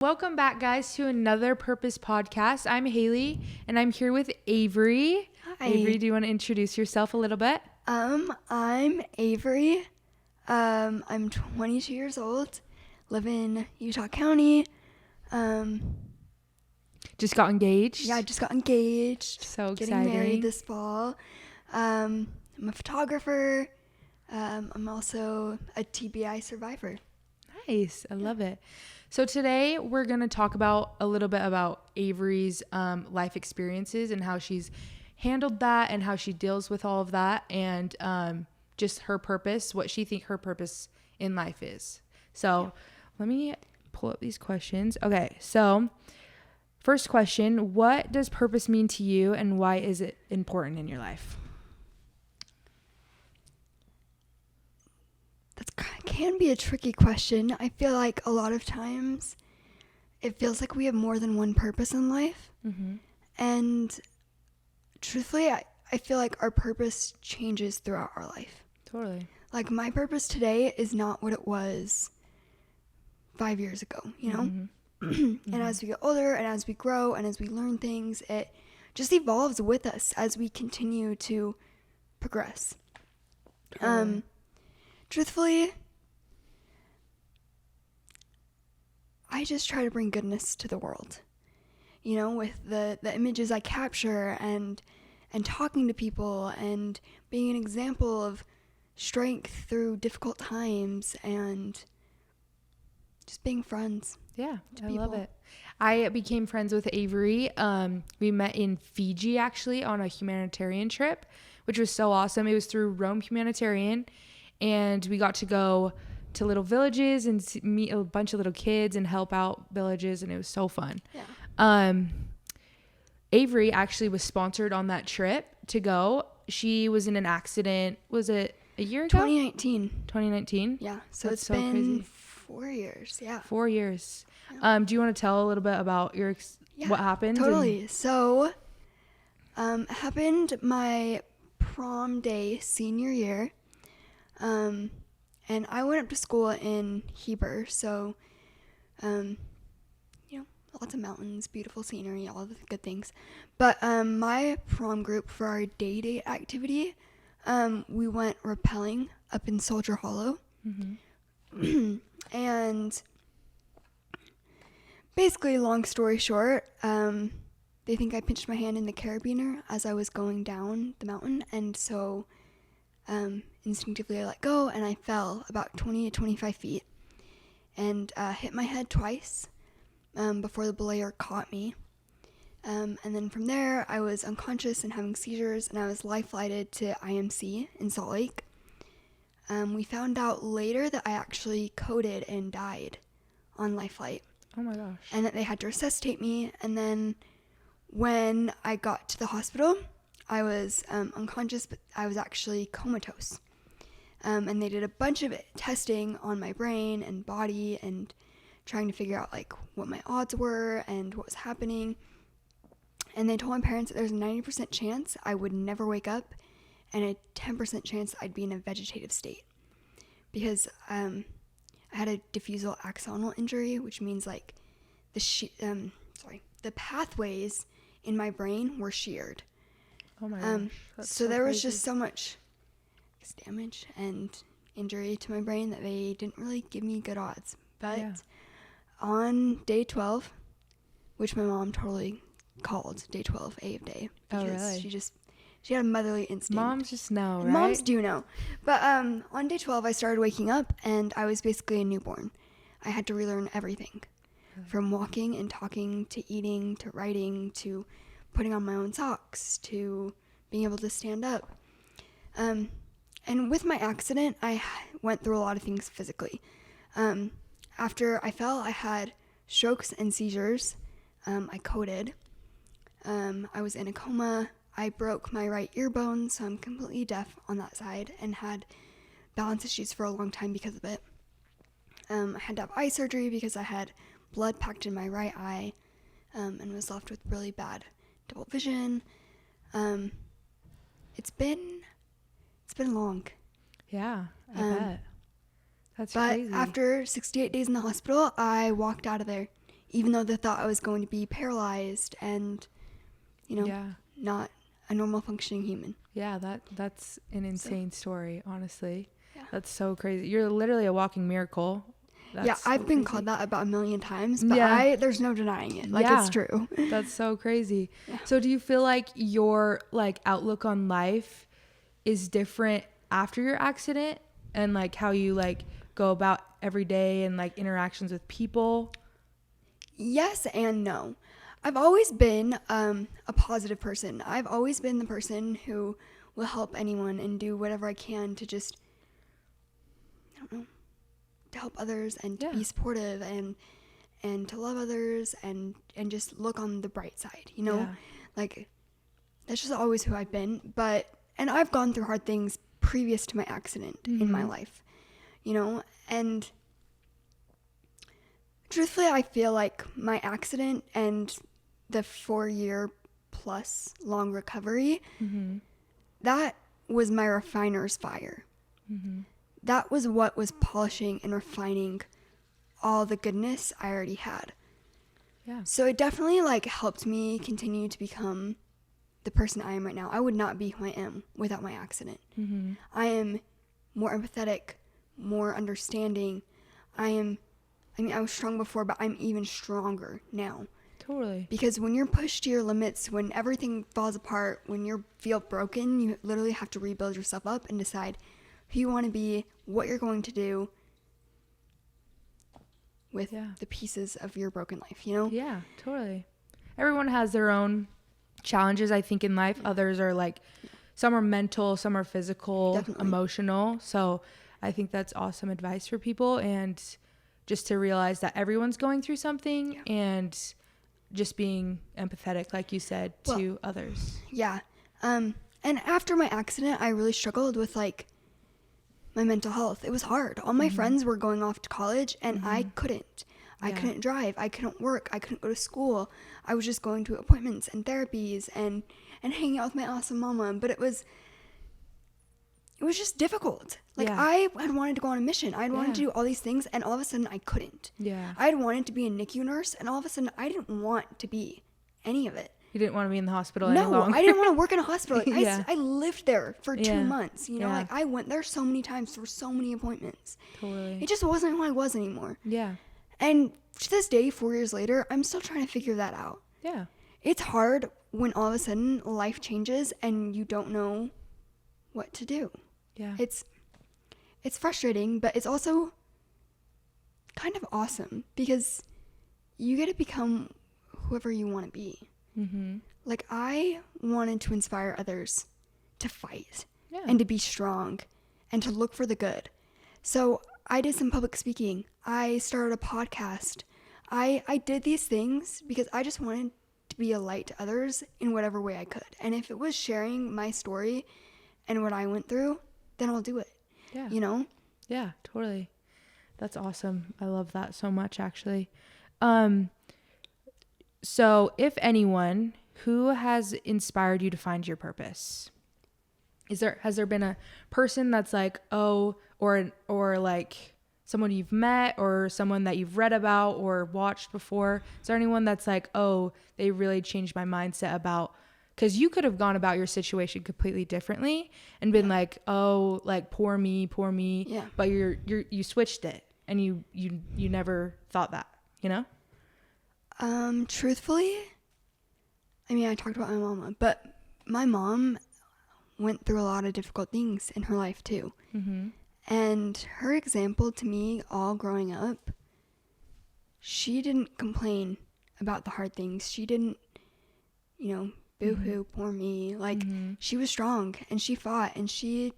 Welcome back, guys, to another Purpose podcast. I'm Haley, and I'm here with Avery. Hi. Avery, do you want to introduce yourself a little bit? I'm Avery. I'm 22 years old, live in Utah County. Just got engaged? Yeah, I just got engaged. So Getting exciting. married this fall. I'm a photographer. I'm also a TBI survivor. Nice. I love it. So today we're going to talk about a little bit about Avery's life experiences and how she's handled that and how she deals with all of that and just her purpose, what she thinks her purpose in life is. So let me pull up these questions. Okay, so first question, what does purpose mean to you and why is it important in your life? That can be a tricky question. I feel like a lot of times it feels like we have more than one purpose in life. Mm-hmm. And truthfully, I feel like our purpose changes throughout our life. Totally. Like my purpose today is not what it was 5 years ago, you know? Mm-hmm. And as we get older and as we grow and as we learn things, it just evolves with us as we continue to progress. Totally. Truthfully, I just try to bring goodness to the world, you know, with the images I capture and talking to people and being an example of strength through difficult times and just being friends. Yeah, to I people. love it. I became friends with Avery. We met in Fiji, actually, on a humanitarian trip, which was so awesome. It was through Rome Humanitarian, and we got to go to little villages and meet a bunch of little kids and help out villages, and it was so fun. Yeah. Avery actually was sponsored on that trip to go. She was in an accident. Was it a year ago? 2019. 2019? Yeah. So That's it's so been crazy. 4 years. Yeah. 4 years. Yeah. Do you want to tell a little bit about what happened? Totally. So, it happened my prom day senior year. And I went up to school in Heber, so, lots of mountains, beautiful scenery, all the good things. But my prom group for our day activity, we went rappelling up in Soldier Hollow. Mm-hmm. And basically, long story short, they think I pinched my hand in the carabiner as I was going down the mountain, and so instinctively I let go, and I fell about 20 to 25 feet and hit my head twice before the belayer caught me. And then from there, I was unconscious and having seizures, and I was life-flighted to IMC in Salt Lake. We found out later that I actually coded and died on life flight. Oh my gosh. And that they had to resuscitate me. And then when I got to the hospital, I was unconscious, but I was actually comatose. And they did a bunch of testing on my brain and body and trying to figure out like what my odds were and what was happening. And they told my parents that there's a 90% chance I would never wake up and a 10% chance I'd be in a vegetative state. Because I had a diffusal axonal injury, which means like the pathways in my brain were sheared. Oh my gosh. So there was just so much damage and injury to my brain that they didn't really give me good odds. But on day 12, which my mom totally called day 12 AVE day, because she had a motherly instinct. Moms just know, right? Moms do know. But on day 12, I started waking up, and I was basically a newborn. I had to relearn everything, from walking and talking to eating to writing to putting on my own socks to being able to stand up. And with my accident, I went through a lot of things physically. After I fell, I had strokes and seizures. I coded. I was in a coma. I broke my right ear bone, so I'm completely deaf on that side and had balance issues for a long time because of it. I had to have eye surgery because I had blood packed in my right eye and was left with really bad double vision. It's been long. Yeah, I bet. That's But crazy. after 68 days in the hospital, I walked out of there even though they thought I was going to be paralyzed and, not a normal functioning human. Yeah, that's an insane story, honestly. Yeah. That's so crazy. You're literally a walking miracle. That's I've been called that about 1,000,000 times, but there's no denying it. Like, it's true. That's so crazy. Yeah. So do you feel like your like outlook on life is different after your accident, and like how you like go about every day and like interactions with people? Yes and no. I've always been a positive person. I've always been the person who will help anyone and do whatever I can to just, to help others and to be supportive and to love others and just look on the bright side, Like, that's just always who I've been. And I've gone through hard things previous to my accident in my life, and truthfully, I feel like my accident and the 4-year plus long recovery, that was my refiner's fire. That was what was polishing and refining all the goodness I already had. Yeah. So it definitely like helped me continue to become the person I am right now. I would not be who I am without my accident. I am more empathetic, more understanding. I was strong before, but I'm even stronger now. Totally. Because when you're pushed to your limits, when everything falls apart, when you feel broken, you literally have to rebuild yourself up and decide who you want to be, what you're going to do with the pieces of your broken life, Yeah, totally. Everyone has their own challenges, I think, in life. Others are like, some are mental, some are physical, emotional. So I think that's awesome advice for people, and just to realize that everyone's going through something and just being empathetic, like you said, to others. Yeah. And after my accident, I really struggled with like my mental health. It was hard. All my friends were going off to college and I couldn't. I couldn't drive. I couldn't work. I couldn't go to school. I was just going to appointments and therapies and hanging out with my awesome mama. But it was just difficult. Like, I had wanted to go on a mission. I had wanted to do all these things, and all of a sudden I couldn't. Yeah. I had wanted to be a NICU nurse, and all of a sudden I didn't want to be any of it. You didn't want to be in the hospital any longer. No, I didn't want to work in a hospital. Like, I lived there for 2 months, Like, I went there so many times for so many appointments. Totally. It just wasn't who I was anymore. Yeah. And to this day, 4 years later, I'm still trying to figure that out. Yeah. It's hard when all of a sudden life changes and you don't know what to do. Yeah. It's frustrating, but it's also kind of awesome because you get to become whoever you want to be. Like, I wanted to inspire others to fight and to be strong and to look for the good. So I did some public speaking. I started a podcast. I did these things because I just wanted to be a light to others in whatever way I could. And if it was sharing my story and what I went through, then I'll do it. Yeah. Yeah, totally. That's awesome. I love that so much, actually. So if anyone, who has inspired you to find your purpose? Has there been a person that's like, or like someone you've met or someone that you've read about or watched before? Is there anyone that's like, oh, they really changed my mindset about, because you could have gone about your situation completely differently and been like, oh, like poor me. Yeah. But you switched it and you never thought that, Truthfully, I talked about my mama, but my mom went through a lot of difficult things in her life too. And her example to me all growing up, she didn't complain about the hard things. She didn't, boo-hoo, poor me. Like, she was strong and she fought and she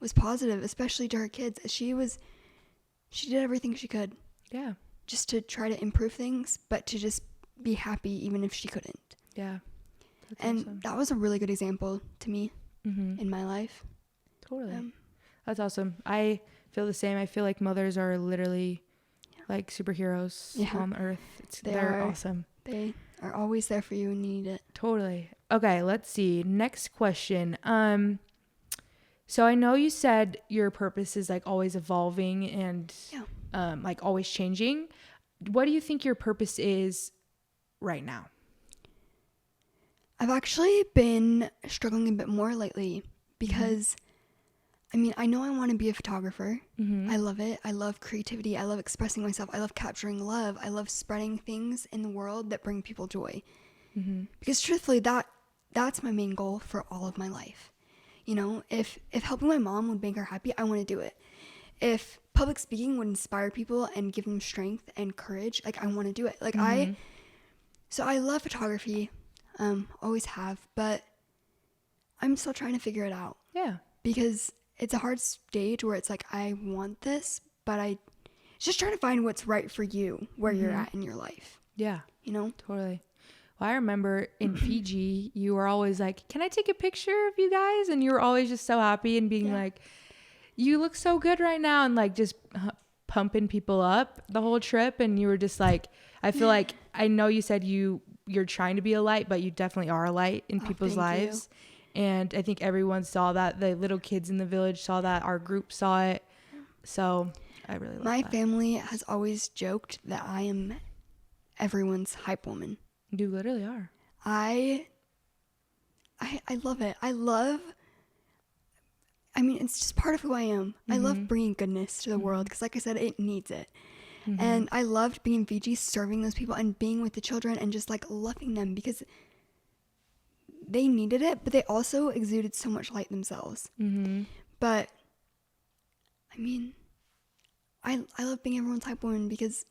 was positive, especially to her kids. She did everything she could. Yeah. Just to try to improve things, but to just be happy even if she couldn't. Yeah. That's and awesome. That was a really good example to me in my life. Totally. That's awesome. I feel the same. I feel like mothers are literally like superheroes on earth. They're awesome. They are always there for you when you need it. Totally. Okay, let's see. Next question. So I know you said your purpose is like always evolving and like always changing. what do you think your purpose is right now? I've actually been struggling a bit more lately because, I mean, I know I want to be a photographer. I love it. I love creativity. I love expressing myself. I love capturing love. I love spreading things in the world that bring people joy. Because truthfully, that's my main goal for all of my life. You know, if helping my mom would make her happy, I want to do it. If public speaking would inspire people and give them strength and courage, like, I want to do it. Like, so I love photography. Always have, but I'm still trying to figure it out. Yeah. Because it's a hard stage where it's like, I want this, but it's just trying to find what's right for you, where you're at in your life. Yeah. You know? Totally. Well, I remember in Fiji, you were always like, can I take a picture of you guys? And you were always just so happy and being like, you look so good right now. And like just pumping people up the whole trip. And you were just like, I feel like, I know you said you're trying to be a light, but you definitely are a light in people's lives. And I think everyone saw that. The little kids in the village saw that. Our group saw it. So I really love My that. family has always joked that I am everyone's hype woman. You literally are. I love it. I mean, it's just part of who I am. I love bringing goodness to the world because, like I said, it needs it. And I loved being in Fiji, serving those people and being with the children and just like loving them because they needed it, but they also exuded so much light themselves. But I mean, I love being everyone's hype woman because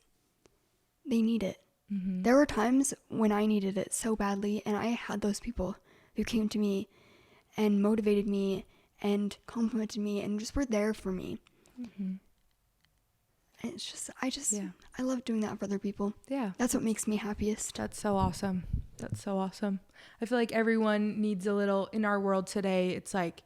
they need it. There were times when I needed it so badly, and I had those people who came to me and motivated me and complimented me and just were there for me. And it's just, I love doing that for other people. Yeah. That's what makes me happiest. That's so awesome. That's so awesome. I feel like everyone needs a little, in our world today, it's like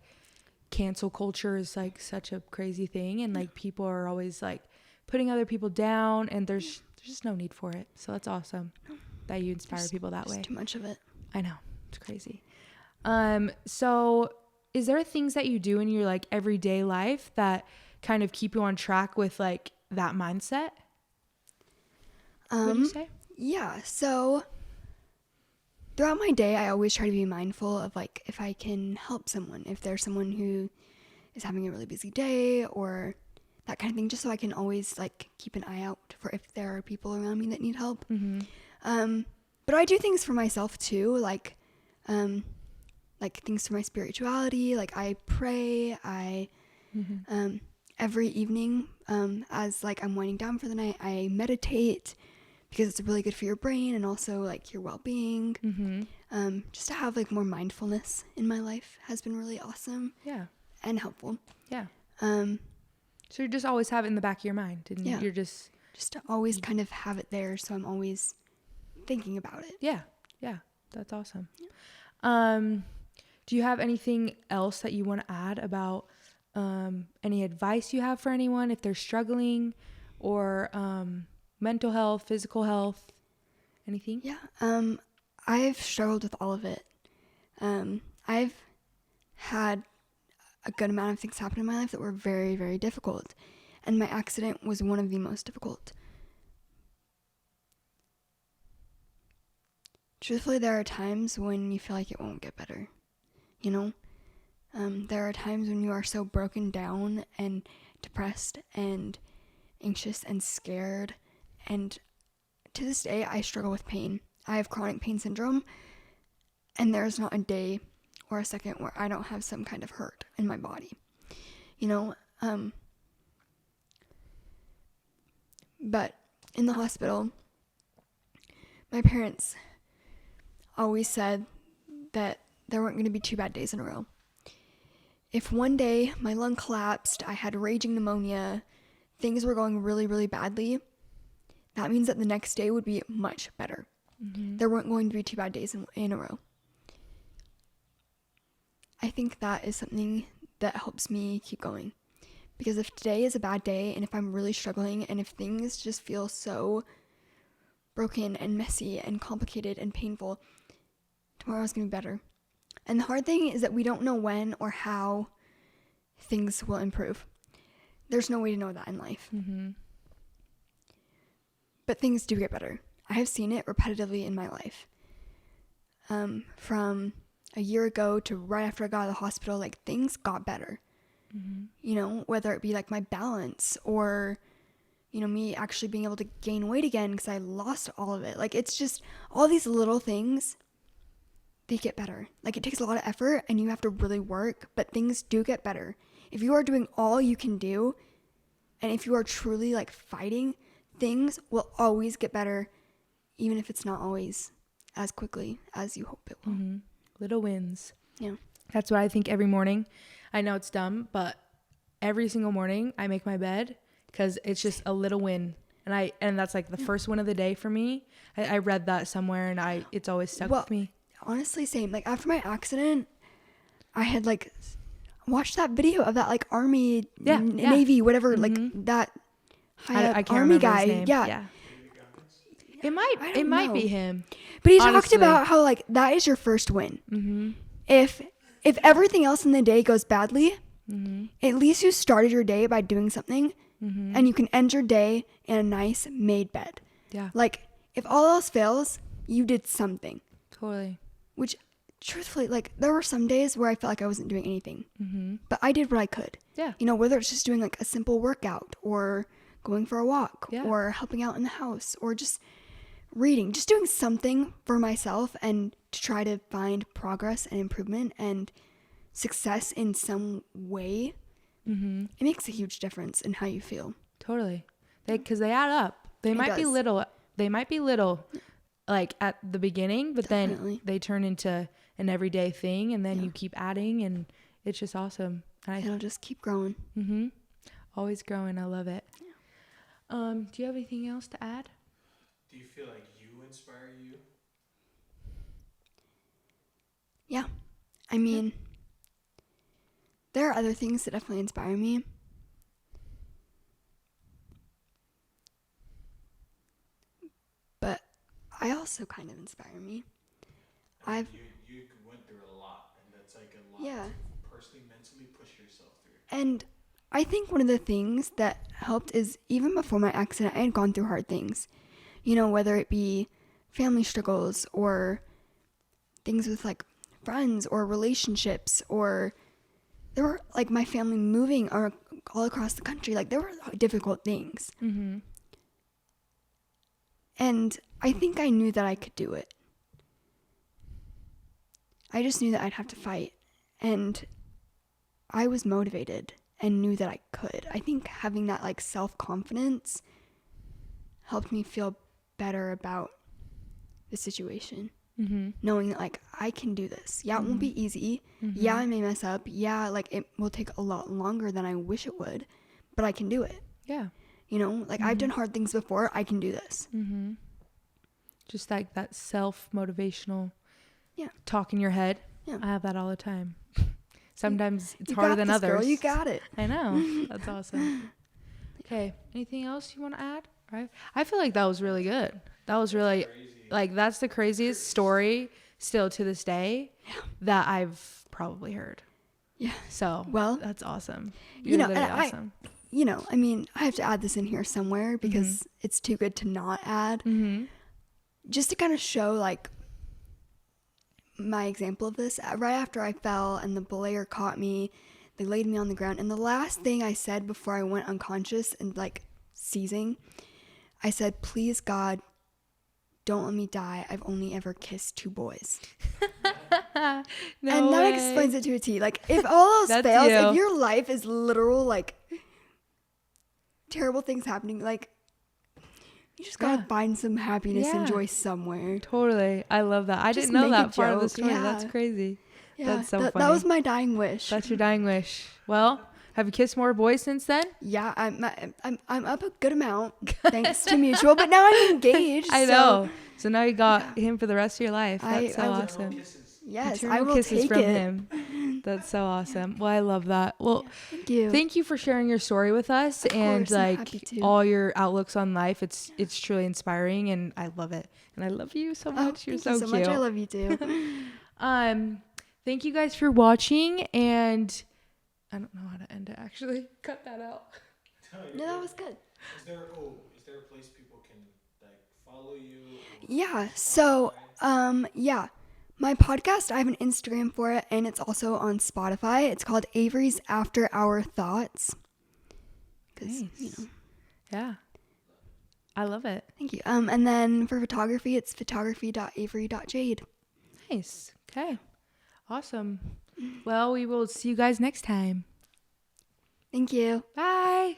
cancel culture is like such a crazy thing. And like people are always like putting other people down, and there's just no need for it. So that's awesome that you inspire people that way. Too much of it. I know. It's crazy. So is there things that you do in your like everyday life that kind of keep you on track with like that mindset? Would you say? Yeah. So throughout my day, I always try to be mindful of like if I can help someone, if there's someone who is having a really busy day or that kind of thing, just so I can always like keep an eye out for if there are people around me that need help. But I do things for myself too, like things for my spirituality. Like I pray, every evening, as like I'm winding down for the night, I meditate because it's really good for your brain and also like your well-being. Just to have like more mindfulness in my life has been really awesome. Yeah. And helpful. Yeah. So you just always have it in the back of your mind, and you're just to always kind of have it there, so I'm always thinking about it. Yeah. That's awesome. Do you have anything else that you want to add about any advice you have for anyone if they're struggling, or mental health, physical health, anything? Yeah. I've struggled with all of it. I've had a good amount of things happen in my life that were very, very difficult. And my accident was one of the most difficult. Truthfully, there are times when you feel like it won't get better. You know? There are times when you are so broken down and depressed and anxious and scared. And to this day, I struggle with pain. I have chronic pain syndrome. And there's not a day or a second where I don't have some kind of hurt in my body, you know? But in the hospital, my parents always said that there weren't going to be 2 bad days in a row. If one day my lung collapsed, I had raging pneumonia, things were going really, really badly, that means that the next day would be much better. There weren't going to be 2 bad days in a row. I think that is something that helps me keep going. Because if today is a bad day, and if I'm really struggling, and if things just feel so broken and messy and complicated and painful, tomorrow's going to be better. And the hard thing is that we don't know when or how things will improve. There's no way to know that in life. but things do get better. I have seen it repetitively in my life. From a year ago to right after I got out of the hospital, like things got better. You know, whether it be like my balance or, you know, me actually being able to gain weight again because I lost all of it. Like, it's just all these little things, they get better. Like, it takes a lot of effort and you have to really work, but things do get better. If you are doing all you can do, and if you are truly like fighting, things will always get better, even if it's not always as quickly as you hope it will. Little wins. Yeah. That's what I think every morning. I know it's dumb, but every single morning I make my bed because it's just a little win. And that's like the first win of the day for me. I read that somewhere and it's always stuck with me. Honestly, same. Like after my accident, I had like watched that video of that like army, Navy, whatever, like that high up army guy. Yeah. It might be him. But he talked about how like that is your first win. If everything else in the day goes badly, at least you started your day by doing something, and you can end your day in a nice made bed. Yeah. Like if all else fails, you did something. Totally. Which, truthfully, like there were some days where I felt like I wasn't doing anything, but I did what I could. Yeah. You know, whether it's just doing like a simple workout or going for a walk or helping out in the house or just reading, just doing something for myself and to try to find progress and improvement and success in some way. It makes a huge difference in how you feel. Totally. Because they add up. They might be little like at the beginning, but then they turn into an everyday thing, and then you keep adding, and it's just awesome. It'll just keep growing. Always growing. I love it. Do you have anything else to add? Do you feel like you inspire you? Yeah. I mean, there are other things that definitely inspire me. But I also kind of inspire me. You went through a lot, and that's like a lot to personally, mentally push yourself through. And I think one of the things that helped is even before my accident, I had gone through hard things. You know, whether it be family struggles or things with like friends or relationships, or there were like my family moving all across the country. Like there were difficult things. And I think I knew that I could do it. I just knew that I'd have to fight. And I was motivated and knew that I could. I think having that like self-confidence helped me feel better about the situation. Knowing that like I can do this. Yeah, it won't be easy. Yeah, I may mess up. Yeah, like it will take a lot longer than I wish it would, but I can do it. Yeah. You know, like I've done hard things before. I can do this. Just like that self-motivational talk in your head. Yeah. I have that all the time. Sometimes it's You harder got than this, others. Girl, you got it. I know. That's awesome. Okay. Anything else you want to add? Right. I feel like that was really good. That was really like, that's the craziest story still to this day that I've probably heard. Yeah. So, well, that's awesome. You know, literally and awesome. I mean, I have to add this in here somewhere because it's too good to not add. Just to kind of show like my example of this. Right after I fell and the belayer caught me, they laid me on the ground. And the last thing I said before I went unconscious and like seizing, I said, "Please God, don't let me die. I've only ever kissed 2 boys." No and way. that explains it to a T. Like if all else fails, if your life is literal like terrible things happening, like you just gotta find some happiness and joy somewhere. Totally. I love that. I Just didn't know make a that part of the joke. story. Yeah. That's crazy. Yeah, That's so funny. That was my dying wish. That's your dying wish. Well, have you kissed more boys since then? Yeah, I'm up a good amount thanks to mutual, but now I'm engaged. I know. So now you got him for the rest of your life. That's so awesome. Yes, Eternal I will kisses take from it. him. That's so awesome. Well, I love that. Well, Thank you for sharing your story with us and like all your outlooks on life. It's truly inspiring, and I love it. And I love you so much. You're so cute. Much. I love you too. Thank you guys for watching, and I don't know how to end it actually. Cut that out. No, that was good. Is there a place people can like follow you? Yeah. So, yeah. My podcast, I have an Instagram for it, and it's also on Spotify. It's called Avery's After Hour Thoughts. Nice. Yeah. I love it. Thank you. And then for photography, it's photography.avery.jade. Nice. Okay. Awesome. Well, we will see you guys next time. Thank you. Bye.